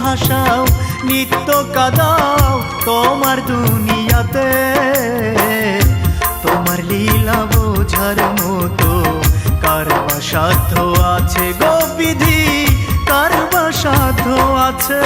হাসাও নিত্য কাঁদাও তোমার দুনিয়াতে। তোমার লীলা বোঝার মতো কার বা সাধ্য আছে গো বিধি, কার বা সাধ্য আছে।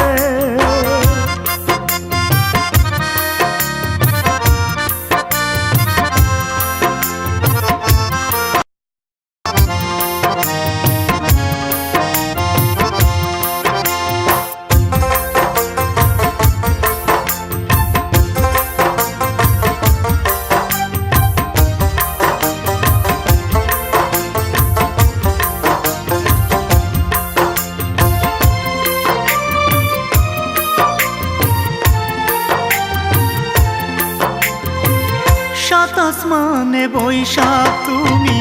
সাত আসমানে বৈশা তুমি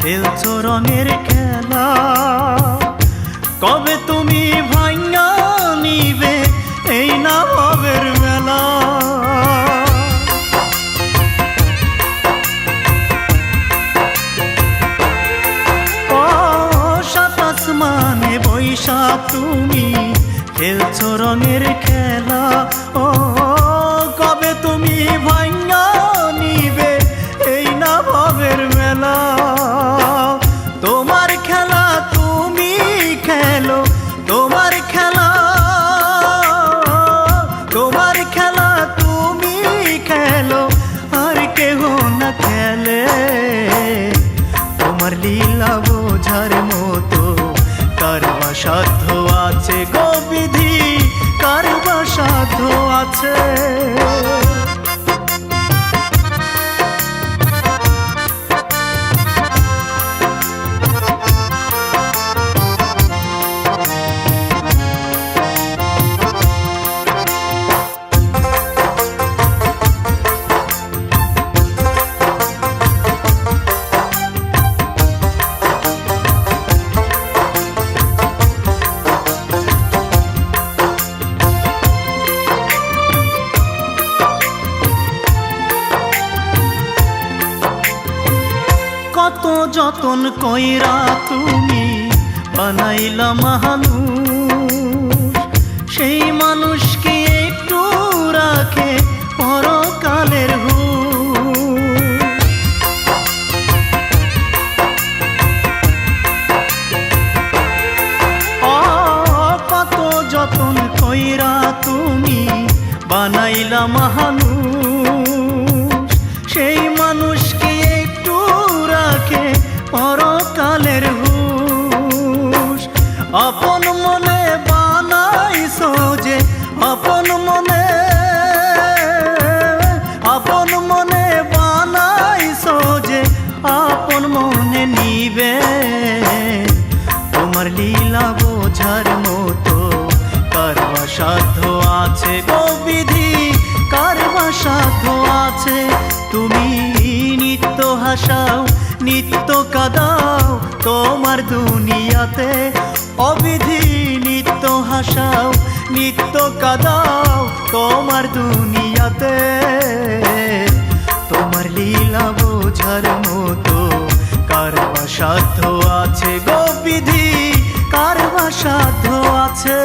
খেলছো রঙের খেলা, কবে তুমি ভাঙা নিবে এই না ভাবের মেলা। ও সাত আসমানে বৈশা তুমি খেলছো রঙের খেলা, ও কবে তুমি ভাঙা নিবে এই না ভাবের মেলা। তোমার খেলা তুমি খেলো, তোমার খেলা, তোমার খেলা তুমি খেলো, আর কেহ না খেলে। তোমার লীলা বোঝার মতো কার বা সাধ্য আছে গো বিধি, কার বা সাধ্য আছে। কত যতন কইরা তুমি বানাইলা মানুষ, সেই মানুষকে একটু রাখে পরকালের হুঁশ। কত যতন কইরা তুমি বানাইলা মানুষ, সেই মানুষকে একটু রাখে পরকালের হুঁশ। আপন মনে বানাইছো যে, আপন মনে, আপন মনে বানাইছো যে আপন মনে নিবে। তোমার লীলা বোঝার মতো কার বা সাধ্য আছে গো বিধি, কার বা সাধ্য আছে। তুমি নিত্য হাসাও নিত্য কাঁদাও তোমার দুনিয়াতে, অবিধি নিত্য হাসাও নিত্য কাঁদাও তোমার দুনিয়াতে। তোমার লীলা বোঝার মতো কার বা সাধ্য আছে গো বিধি, কার বা সাধ্য আছে।